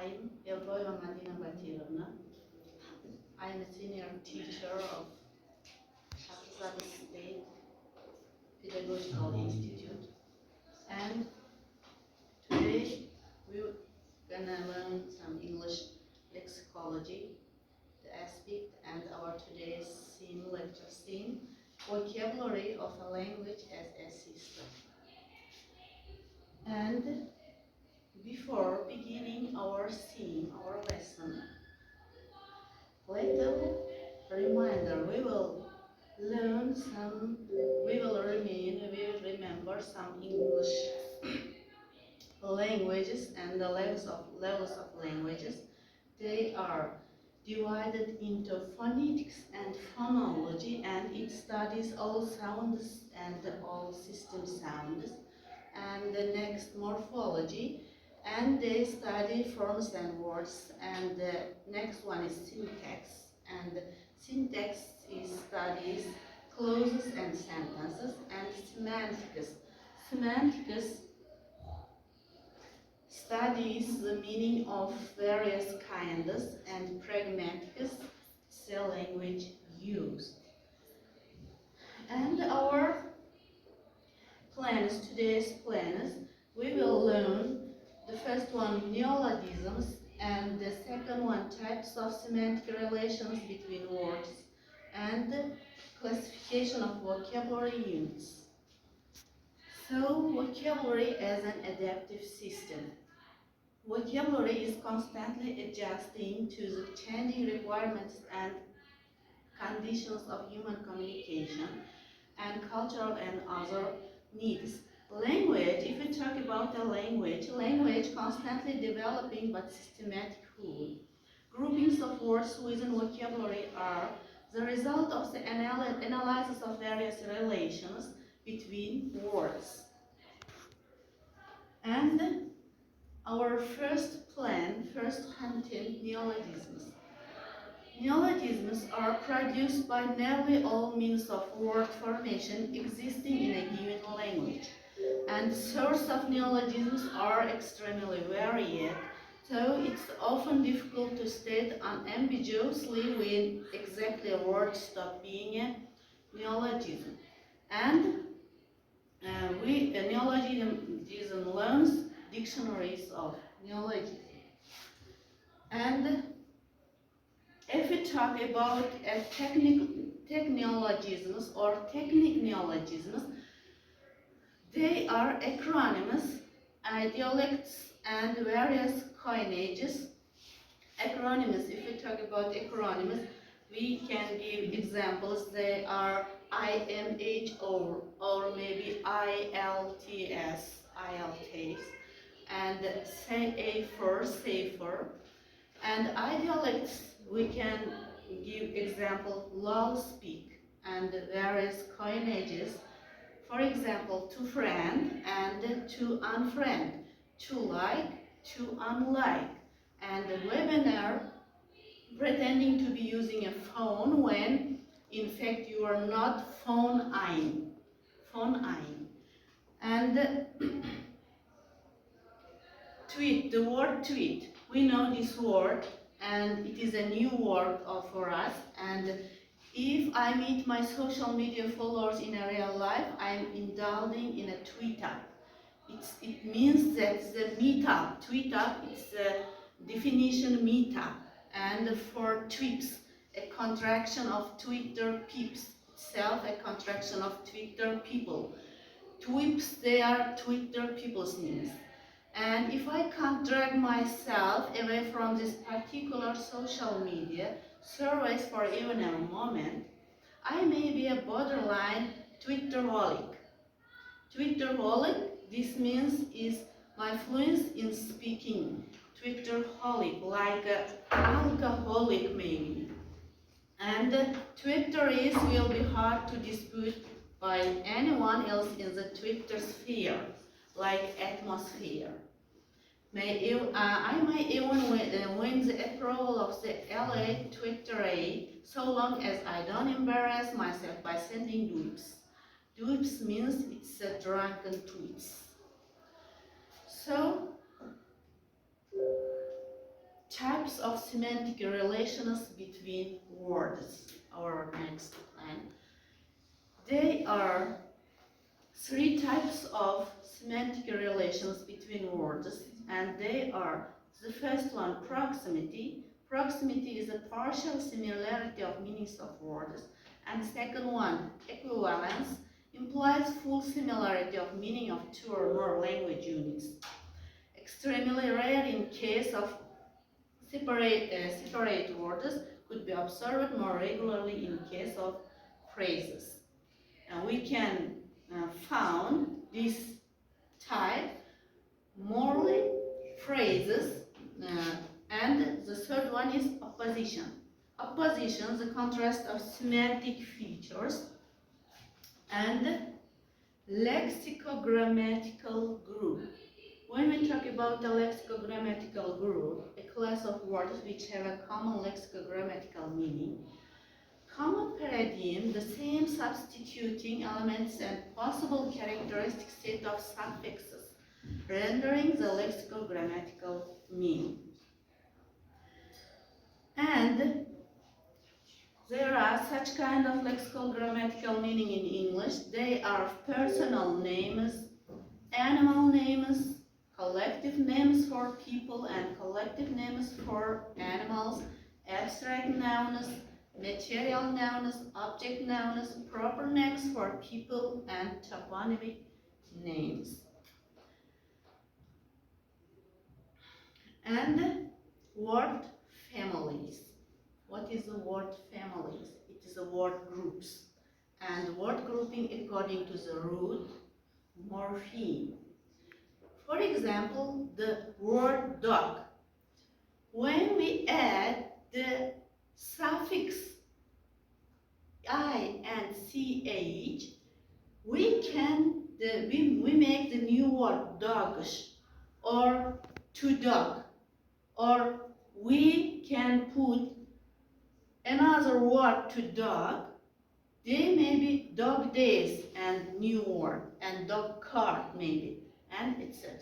I'm Elboyeva. I'm a senior teacher of Shahzad State Pedagogical Institute, and today we're gonna learn some English lexicology, the aspect, and our today's lecture theme, vocabulary of a language as a system. And before beginning our theme, our lesson, little reminder, we will remember some English languages and the levels of languages. They are divided into phonetics and phonology, and it studies all sounds and all system sounds. And the next, morphology, and they study forms and words. And the next one is syntax, and syntax is studies clauses and sentences. And semantics studies the meaning of various kinds, and pragmatics the language used. And our today's plans, we will learn the first one, neologisms, and the second one, types of semantic relations between words, and classification of vocabulary units. So, vocabulary as an adaptive system. Vocabulary is constantly adjusting to the changing requirements and conditions of human communication and cultural and other needs. Language, if we talk about the language constantly developing but systematic whole. Groupings of words within vocabulary are the result of the analysis of various relations between words. And our first content, neologisms. Neologisms are produced by nearly all means of word formation existing in a given language. And sources of neologisms are extremely varied, so it's often difficult to state unambiguously when exactly a word stops being a neologism. And neologism learns dictionaries of neologism. And if we talk about technologisms or technic neologisms, they are acronyms, dialects, and various coinages. Acronyms, if we talk about acronyms, we can give examples. They are IMH or maybe ILTS, and safer. And dialects, we can give example, lol speak, and various coinages. For example, to friend and to unfriend, to like, to unlike. And the webinar, pretending to be using a phone when in fact you are not phone-eyeing. And tweet, the word tweet, we know this word and it is a new word for us. And if I meet my social media followers in a real life, I am indulging in a tweet up. It means that the meetup, tweet up, it's a definition meetup. And for tweets, a contraction of Twitter peeps, itself a contraction of Twitter people. Tweeps, they are Twitter people's names. And if I can't drag myself away from this particular social media service for even a moment, I may be a borderline Twitterholic. Twitterholic, this means is my fluence in speaking. Twitterholic, like alcoholic maybe. And Twitter will be hard to dispute by anyone else in the Twitter sphere, like atmosphere. I might even win the approval of the LA Twitterate, so long as I don't embarrass myself by sending dupes. Dupes means it's a drunken tweets. So, types of semantic relations between words. Our next plan. There are three types of semantic relations between words, and they are: the first one, proximity. Proximity is a partial similarity of meanings of words. And the second one, equivalence, implies full similarity of meaning of two or more language units. Extremely rare in case of separate words, could be observed more regularly in case of phrases. And we can found this type morally phrases, and the third one is opposition. Opposition, the contrast of semantic features, and lexicogrammatical group. When we talk about a lexicogrammatical group, a class of words which have a common lexicogrammatical meaning, common paradigm, the same substituting elements and possible characteristic set of suffixes, rendering the lexicogrammatical meaning. And there are such kind of lexicogrammatical meaning in English. They are personal names, animal names, collective names for people and collective names for animals, abstract nouns, material nouns, object nouns, proper names for people, and toponymic names. And word families. What is the word families? It is the word groups. And word grouping according to the root morpheme. For example, the word dog. When we add the suffix I and ch, we make the new word dogish, or to dog, or we can put another word to dog. They may be dog days and new word, and dog cart maybe, and etc.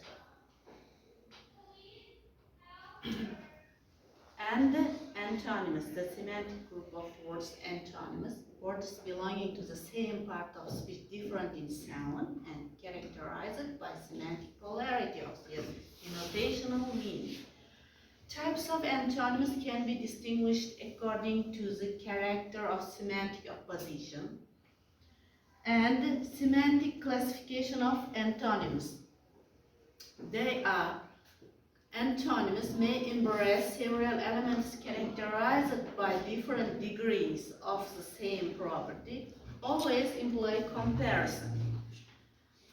And antonyms, the semantic group of words antonymous, words belonging to the same part of speech different in sound and characterized by semantic polarity of their denotational meaning. Types of antonyms can be distinguished according to the character of semantic opposition and semantic classification of antonyms. They are: antonyms may embrace several elements characterized by different degrees of the same property, always employ comparison.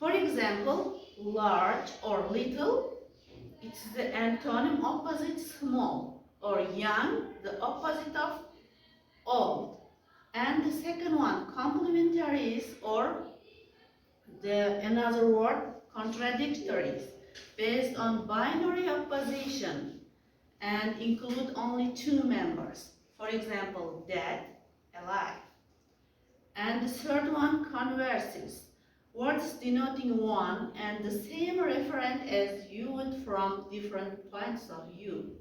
For example, large or little, it's the antonym opposite small, or young, the opposite of old. And the second one, complementaries, or another word, contradictories, based on binary opposition and include only two members. For example, dead, alive. And the third one, converses, words denoting one and the same referent as viewed from different points of view.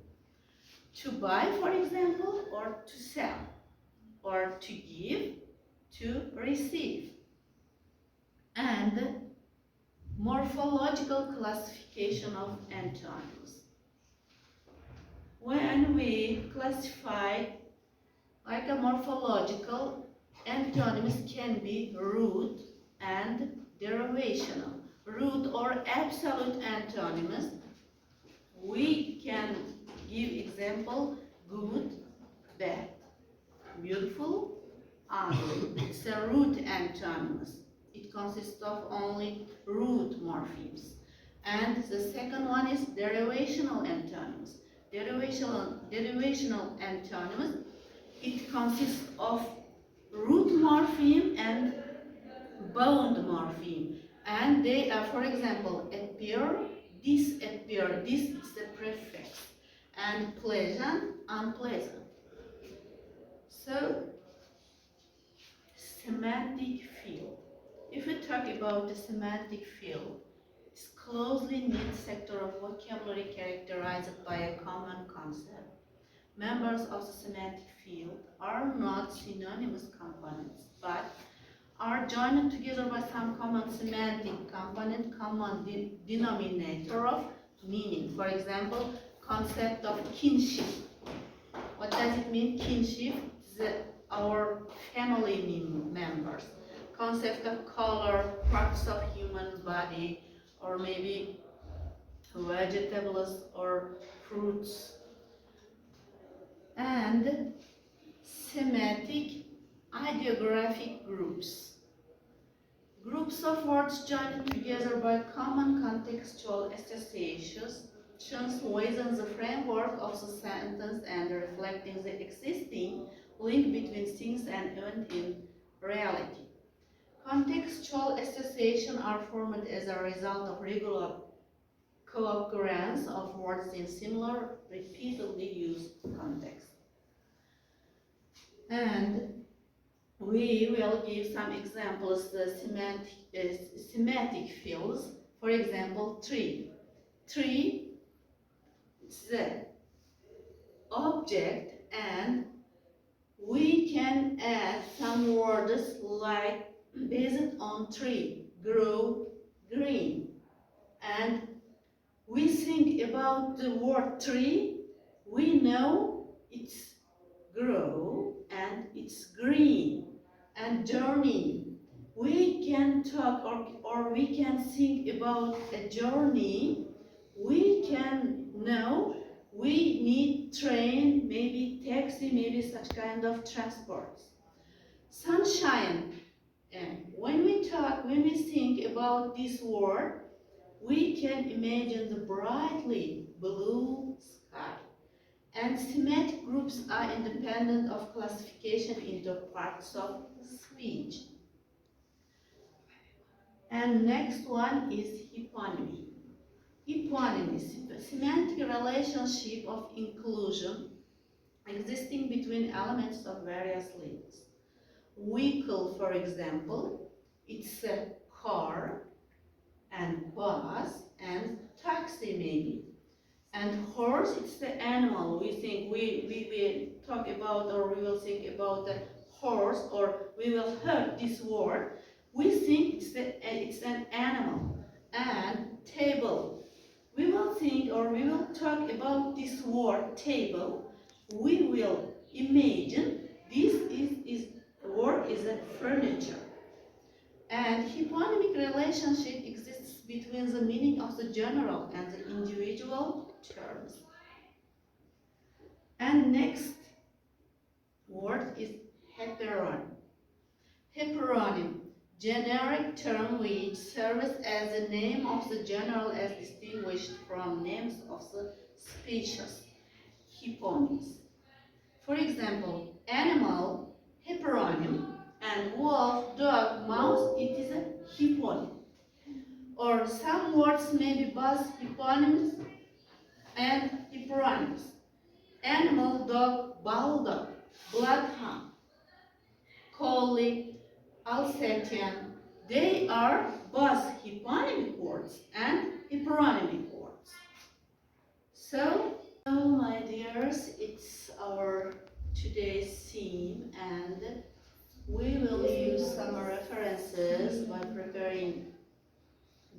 To buy, for example, or to sell, or to give, to receive. And morphological classification of antonyms. When we classify like a morphological, antonyms can be root and derivational. Root or absolute antonyms, we can give example: good, bad, beautiful, ugly. It's a root antonyms. It consists of only root morphemes. And the second one is derivational antonyms. Derivational antonyms, it consists of root morpheme and bound morpheme. And they are, for example, appear, disappear, this is the prefix, and pleasant, unpleasant. So, semantic field. If we talk about the semantic field, it's closely knit sector of vocabulary characterized by a common concept. Members of the semantic field are not synonymous components, but are joined together by some common semantic component, common denominator of meaning. For example, concept of kinship. What does it mean, kinship? Our family members. Concept of color, parts of human body, or maybe vegetables or fruits. And semantic ideographic groups. Groups of words joined together by common contextual associations within the framework of the sentence and reflecting the existing link between things and event in reality. Contextual associations are formed as a result of regular co-occurrence of words in similar, repeatedly used contexts. And we will give some examples, the semantic fields. For example, tree. Tree is the object, and we can add some words like based on tree, grow, green. And we think about the word tree, we know it's grow and it's green. And journey, we can talk or we can think about a journey. We can know we need train, maybe taxi, maybe such kind of transport. Sunshine, and when we think about this word, we can imagine the brightly blue sky. And semantic groups are independent of classification into parts of speech. And next one is hyponymy. Hyponymy, semantic relationship of inclusion existing between elements of various links. Vehicle, for example, it's a car, and bus, and taxi maybe. And horse, it's the animal. We think we talk about, or we will think about the horse, or we will hear this word. We think it's an animal. And table, we will think, or we will talk about this word table. We will imagine this word is a furniture. And hyponymic relationship exists between the meaning of the general and the individual terms. And next word is heteronym. Heteronym, generic term which serves as the name of the general as distinguished from names of the species. Hyponyms. For example, animal, heteronym, and wolf, dog, mouse, it is a hyponym. Or some words may be both hyponyms and hyperonyms. Animal, dog, bulldog, bloodhound, collie, Alsatian, they are both hyponymic words and hyperonymic words. So my dears, it's our today's theme, and we will use some references by preparing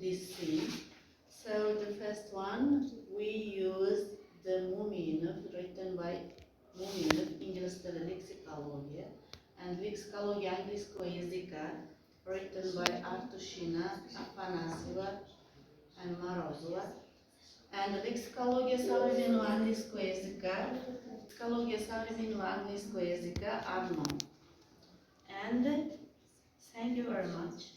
this theme. So the first one, we use the Muminov, written by Muminov, İngiliz Dili Leksikoloji, and Leksikoloji Anglийского языка, written by Artushina, Afanasieva, and Morozova. And Leksikologia современного английского языка, Leksikologia современного английского языка, Arno. And thank you very much.